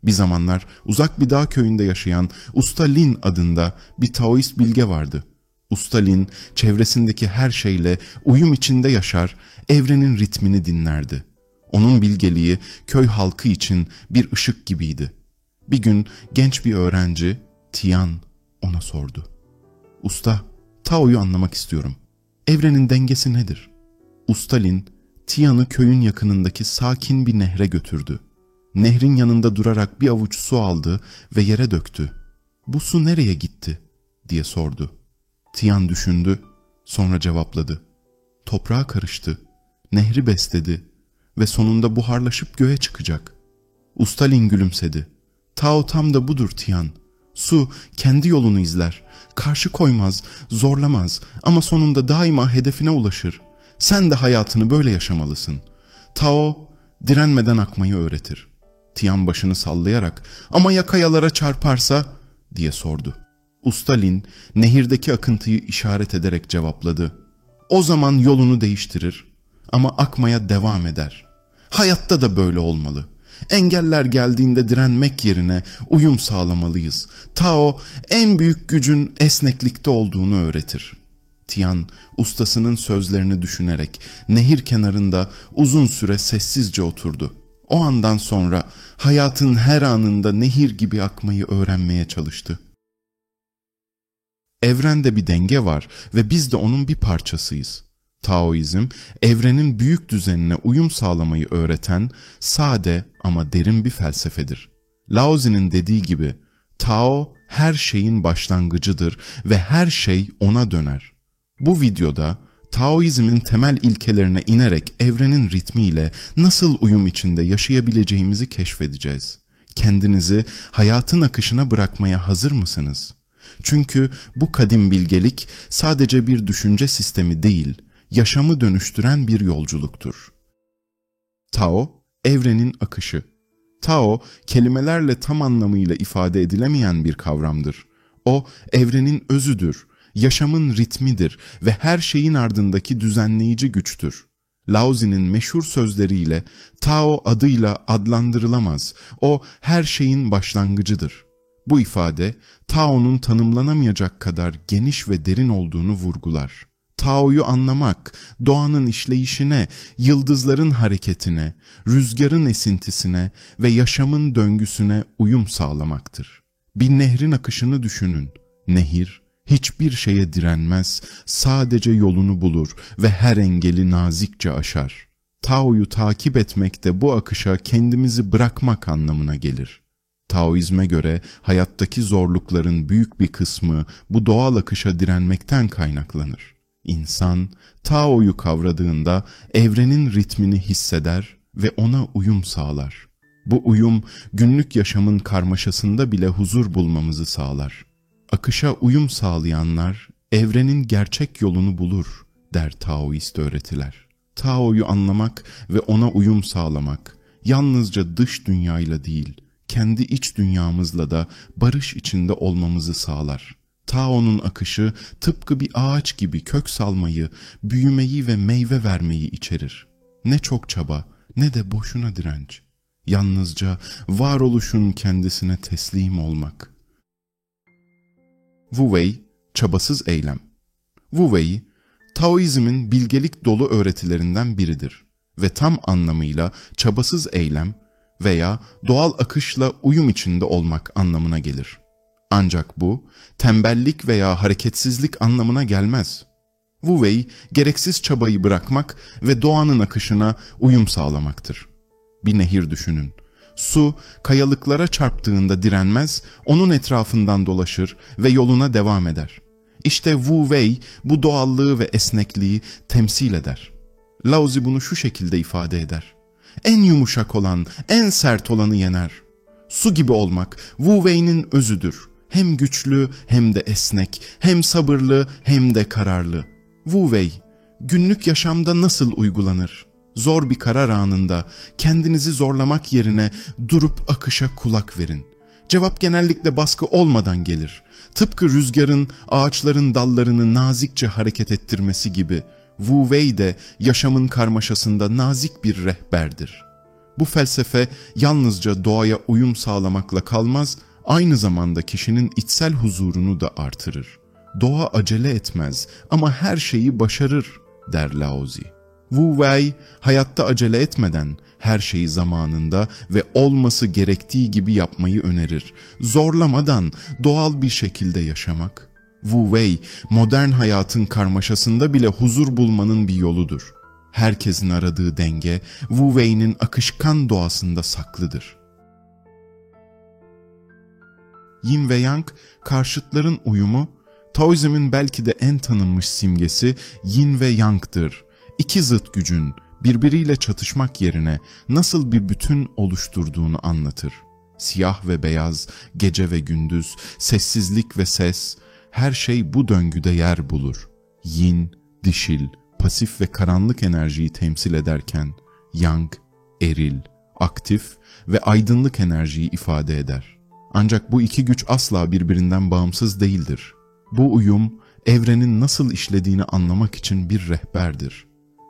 Bir zamanlar uzak bir dağ köyünde yaşayan Usta Lin adında bir Taoist bilge vardı. Usta Lin çevresindeki her şeyle uyum içinde yaşar, evrenin ritmini dinlerdi. Onun bilgeliği köy halkı için bir ışık gibiydi. Bir gün genç bir öğrenci Tian ona sordu. "Usta, Tao'yu anlamak istiyorum. Evrenin dengesi nedir?" Usta Lin, Tian'ı köyün yakınındaki sakin bir nehre götürdü. Nehrin yanında durarak bir avuç su aldı ve yere döktü. "Bu su nereye gitti?" diye sordu. Tian düşündü, sonra cevapladı. "Toprağa karıştı, nehri besledi ve sonunda buharlaşıp göğe çıkacak." Usta Lin gülümsedi. "Tao tam da budur Tian. Su kendi yolunu izler, karşı koymaz, zorlamaz ama sonunda daima hedefine ulaşır. Sen de hayatını böyle yaşamalısın. Tao direnmeden akmayı öğretir." Tian başını sallayarak "Ama ya kayalara çarparsa?" diye sordu. Usta Lin nehirdeki akıntıyı işaret ederek cevapladı. "O zaman yolunu değiştirir ama akmaya devam eder. Hayatta da böyle olmalı. Engeller geldiğinde direnmek yerine uyum sağlamalıyız. Tao en büyük gücün esneklikte olduğunu öğretir." Tian ustasının sözlerini düşünerek nehir kenarında uzun süre sessizce oturdu. O andan sonra hayatın her anında nehir gibi akmayı öğrenmeye çalıştı. Evrende bir denge var ve biz de onun bir parçasıyız. Taoizm, evrenin büyük düzenine uyum sağlamayı öğreten sade ama derin bir felsefedir. Lao Tzu'nun dediği gibi, Tao her şeyin başlangıcıdır ve her şey ona döner. Bu videoda Taoizmin temel ilkelerine inerek evrenin ritmiyle nasıl uyum içinde yaşayabileceğimizi keşfedeceğiz. Kendinizi hayatın akışına bırakmaya hazır mısınız? Çünkü bu kadim bilgelik sadece bir düşünce sistemi değil, yaşamı dönüştüren bir yolculuktur. Tao, evrenin akışı. Tao, kelimelerle tam anlamıyla ifade edilemeyen bir kavramdır. O, evrenin özüdür, yaşamın ritmidir ve her şeyin ardındaki düzenleyici güçtür. Lao Tzu'nun meşhur sözleriyle Tao adıyla adlandırılamaz, o her şeyin başlangıcıdır. Bu ifade, Tao'nun tanımlanamayacak kadar geniş ve derin olduğunu vurgular. Tao'yu anlamak, doğanın işleyişine, yıldızların hareketine, rüzgarın esintisine ve yaşamın döngüsüne uyum sağlamaktır. Bir nehrin akışını düşünün. Nehir hiçbir şeye direnmez, sadece yolunu bulur ve her engeli nazikçe aşar. Tao'yu takip etmek de bu akışa kendimizi bırakmak anlamına gelir. Taoizme göre hayattaki zorlukların büyük bir kısmı bu doğal akışa direnmekten kaynaklanır. İnsan, Tao'yu kavradığında evrenin ritmini hisseder ve ona uyum sağlar. Bu uyum, günlük yaşamın karmaşasında bile huzur bulmamızı sağlar. Akışa uyum sağlayanlar, evrenin gerçek yolunu bulur, der Taoist öğretiler. Tao'yu anlamak ve ona uyum sağlamak, yalnızca dış dünyayla değil, kendi iç dünyamızla da barış içinde olmamızı sağlar. Tao'nun akışı tıpkı bir ağaç gibi kök salmayı, büyümeyi ve meyve vermeyi içerir. Ne çok çaba, ne de boşuna direnç. Yalnızca varoluşun kendisine teslim olmak. Wu Wei, çabasız eylem. Wu Wei, Taoizmin bilgelik dolu öğretilerinden biridir ve tam anlamıyla çabasız eylem veya doğal akışla uyum içinde olmak anlamına gelir. Ancak bu, tembellik veya hareketsizlik anlamına gelmez. Wu Wei, gereksiz çabayı bırakmak ve doğanın akışına uyum sağlamaktır. Bir nehir düşünün. Su, kayalıklara çarptığında direnmez, onun etrafından dolaşır ve yoluna devam eder. İşte Wu Wei, bu doğallığı ve esnekliği temsil eder. Lao Tzu bunu şu şekilde ifade eder. En yumuşak olan, en sert olanı yener. Su gibi olmak, Wu Wei'nin özüdür. Hem güçlü hem de esnek, hem sabırlı hem de kararlı. Wu Wei, günlük yaşamda nasıl uygulanır? Zor bir karar anında kendinizi zorlamak yerine durup akışa kulak verin. Cevap genellikle baskı olmadan gelir. Tıpkı rüzgarın ağaçların dallarını nazikçe hareket ettirmesi gibi Wu Wei de yaşamın karmaşasında nazik bir rehberdir. Bu felsefe yalnızca doğaya uyum sağlamakla kalmaz, aynı zamanda kişinin içsel huzurunu da artırır. Doğa acele etmez ama her şeyi başarır, der Laozi. Wu Wei, hayatta acele etmeden her şeyi zamanında ve olması gerektiği gibi yapmayı önerir. Zorlamadan doğal bir şekilde yaşamak. Wu Wei, modern hayatın karmaşasında bile huzur bulmanın bir yoludur. Herkesin aradığı denge, Wu Wei'nin akışkan doğasında saklıdır. Yin ve Yang, karşıtların uyumu, Taoizmin belki de en tanınmış simgesi Yin ve Yang'dır. İki zıt gücün birbiriyle çatışmak yerine nasıl bir bütün oluşturduğunu anlatır. Siyah ve beyaz, gece ve gündüz, sessizlik ve ses, her şey bu döngüde yer bulur. Yin, dişil, pasif ve karanlık enerjiyi temsil ederken, Yang, eril, aktif ve aydınlık enerjiyi ifade eder. Ancak bu iki güç asla birbirinden bağımsız değildir. Bu uyum, evrenin nasıl işlediğini anlamak için bir rehberdir.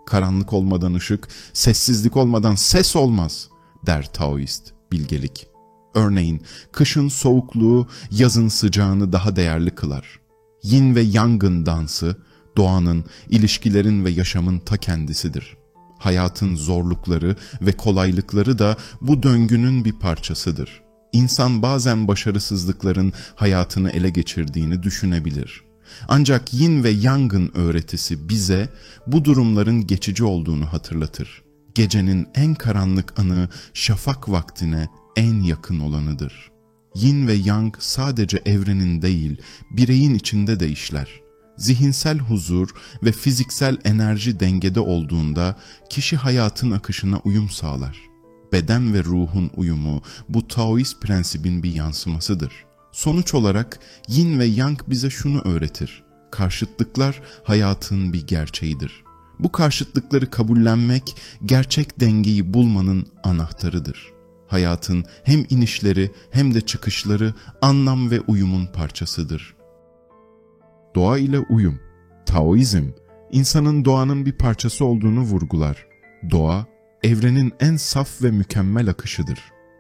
Karanlık olmadan ışık, sessizlik olmadan ses olmaz, der Taoist bilgelik. Örneğin, kışın soğukluğu, yazın sıcağını daha değerli kılar. Yin ve Yang'ın dansı, doğanın, ilişkilerin ve yaşamın ta kendisidir. Hayatın zorlukları ve kolaylıkları da bu döngünün bir parçasıdır. İnsan bazen başarısızlıkların hayatını ele geçirdiğini düşünebilir. Ancak Yin ve Yang'ın öğretisi bize bu durumların geçici olduğunu hatırlatır. Gecenin en karanlık anı şafak vaktine en yakın olanıdır. Yin ve Yang sadece evrenin değil, bireyin içinde de işler. Zihinsel huzur ve fiziksel enerji dengede olduğunda kişi hayatın akışına uyum sağlar. Beden ve ruhun uyumu bu Taoist prensibin bir yansımasıdır. Sonuç olarak Yin ve Yang bize şunu öğretir: karşıtlıklar hayatın bir gerçeğidir. Bu karşıtlıkları kabullenmek gerçek dengeyi bulmanın anahtarıdır. Hayatın hem inişleri hem de çıkışları anlam ve uyumun parçasıdır. Doğa ile uyum. Taoizm, insanın doğanın bir parçası olduğunu vurgular. Doğa, evrenin en saf ve mükemmel akışıdır.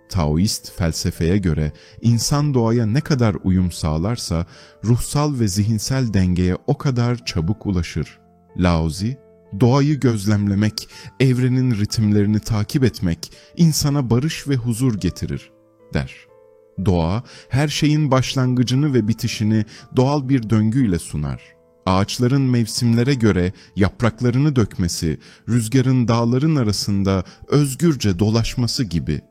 Taoist felsefeye göre insan doğaya ne kadar uyum sağlarsa ruhsal ve zihinsel dengeye o kadar çabuk ulaşır. Laozi, doğayı gözlemlemek, evrenin ritimlerini takip etmek insana barış ve huzur getirir, der. Doğa, her şeyin başlangıcını ve bitişini doğal bir döngüyle sunar. Ağaçların mevsimlere göre yapraklarını dökmesi, rüzgarın dağların arasında özgürce dolaşması gibi.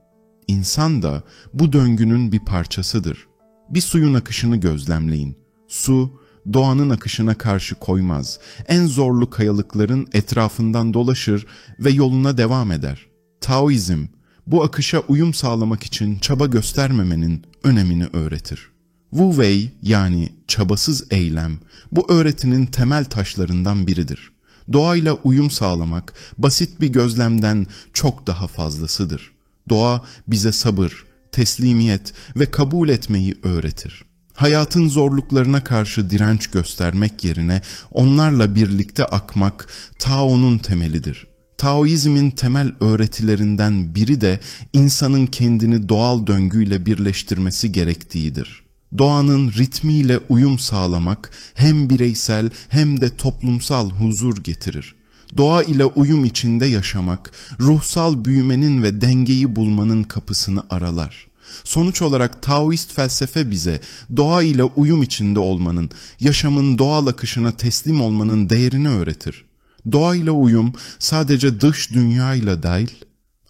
İnsan da bu döngünün bir parçasıdır. Bir suyun akışını gözlemleyin. Su, doğanın akışına karşı koymaz. En zorlu kayalıkların etrafından dolaşır ve yoluna devam eder. Taoizm, bu akışa uyum sağlamak için çaba göstermemenin önemini öğretir. Wu Wei, yani çabasız eylem, bu öğretinin temel taşlarından biridir. Doğayla uyum sağlamak basit bir gözlemden çok daha fazlasıdır. Doğa bize sabır, teslimiyet ve kabul etmeyi öğretir. Hayatın zorluklarına karşı direnç göstermek yerine onlarla birlikte akmak Tao'nun temelidir. Taoizmin temel öğretilerinden biri de insanın kendini doğal döngüyle birleştirmesi gerektiğidir. Doğanın ritmiyle uyum sağlamak hem bireysel hem de toplumsal huzur getirir. Doğa ile uyum içinde yaşamak, ruhsal büyümenin ve dengeyi bulmanın kapısını aralar. Sonuç olarak Taoist felsefe bize doğa ile uyum içinde olmanın, yaşamın doğal akışına teslim olmanın değerini öğretir. Doğa ile uyum sadece dış dünyayla değil,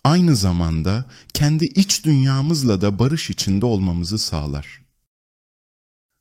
aynı zamanda kendi iç dünyamızla da barış içinde olmamızı sağlar.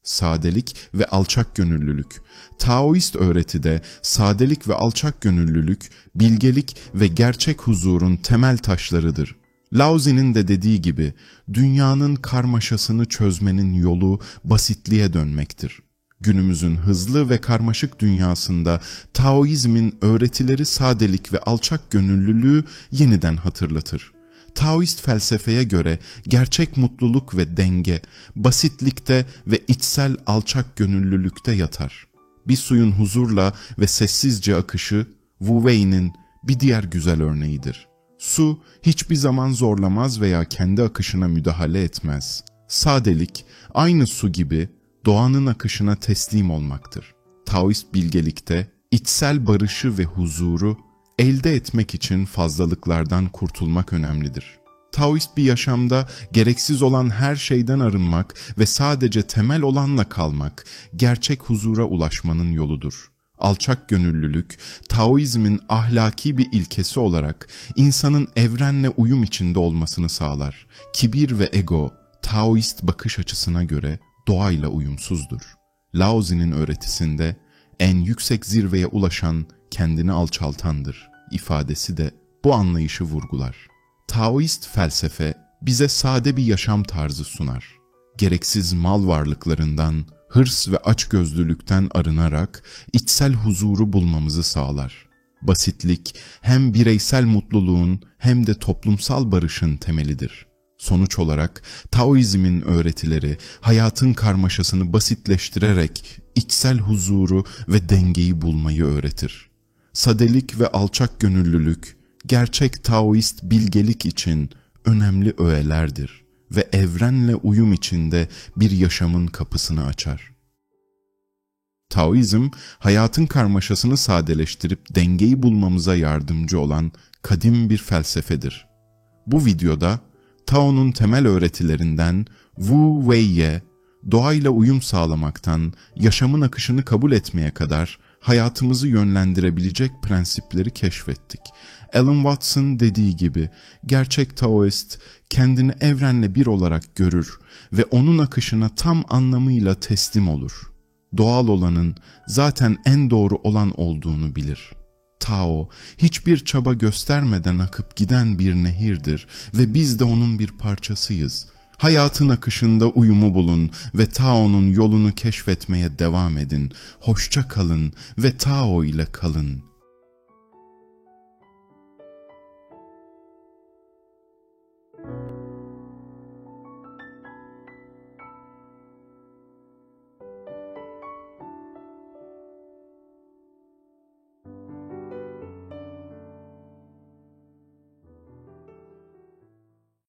Sadelik ve alçak gönüllülük. Taoist öğretide sadelik ve alçak gönüllülük, bilgelik ve gerçek huzurun temel taşlarıdır. Laozi'nin de dediği gibi, dünyanın karmaşasını çözmenin yolu basitliğe dönmektir. Günümüzün hızlı ve karmaşık dünyasında Taoizmin öğretileri sadelik ve alçak gönüllülüğü yeniden hatırlatır. Taoist felsefeye göre gerçek mutluluk ve denge, basitlikte ve içsel alçak gönüllülükte yatar. Bir suyun huzurla ve sessizce akışı, Wu Wei'nin bir diğer güzel örneğidir. Su hiçbir zaman zorlamaz veya kendi akışına müdahale etmez. Sadelik, aynı su gibi doğanın akışına teslim olmaktır. Taoist bilgelikte içsel barışı ve huzuru elde etmek için fazlalıklardan kurtulmak önemlidir. Taoist bir yaşamda gereksiz olan her şeyden arınmak ve sadece temel olanla kalmak, gerçek huzura ulaşmanın yoludur. Alçak gönüllülük, Taoizmin ahlaki bir ilkesi olarak insanın evrenle uyum içinde olmasını sağlar. Kibir ve ego, Taoist bakış açısına göre doğayla uyumsuzdur. Laozi'nin öğretisinde en yüksek zirveye ulaşan kendini alçaltandır ifadesi de bu anlayışı vurgular. Taoist felsefe bize sade bir yaşam tarzı sunar. Gereksiz mal varlıklarından, hırs ve açgözlülükten arınarak içsel huzuru bulmamızı sağlar. Basitlik hem bireysel mutluluğun hem de toplumsal barışın temelidir. Sonuç olarak Taoizmin öğretileri hayatın karmaşasını basitleştirerek içsel huzuru ve dengeyi bulmayı öğretir. Sadelik ve alçak gönüllülük gerçek Taoist bilgelik için önemli öğelerdir ve evrenle uyum içinde bir yaşamın kapısını açar. Taoizm, hayatın karmaşasını sadeleştirip dengeyi bulmamıza yardımcı olan kadim bir felsefedir. Bu videoda Tao'nun temel öğretilerinden Wu Wei'ye, doğayla uyum sağlamaktan yaşamın akışını kabul etmeye kadar hayatımızı yönlendirebilecek prensipleri keşfettik. Alan Watson dediği gibi, gerçek Taoist kendini evrenle bir olarak görür ve onun akışına tam anlamıyla teslim olur. Doğal olanın zaten en doğru olan olduğunu bilir. Tao, hiçbir çaba göstermeden akıp giden bir nehirdir ve biz de onun bir parçasıyız. Hayatın akışında uyumu bulun ve Tao'nun yolunu keşfetmeye devam edin. Hoşça kalın ve Tao ile kalın.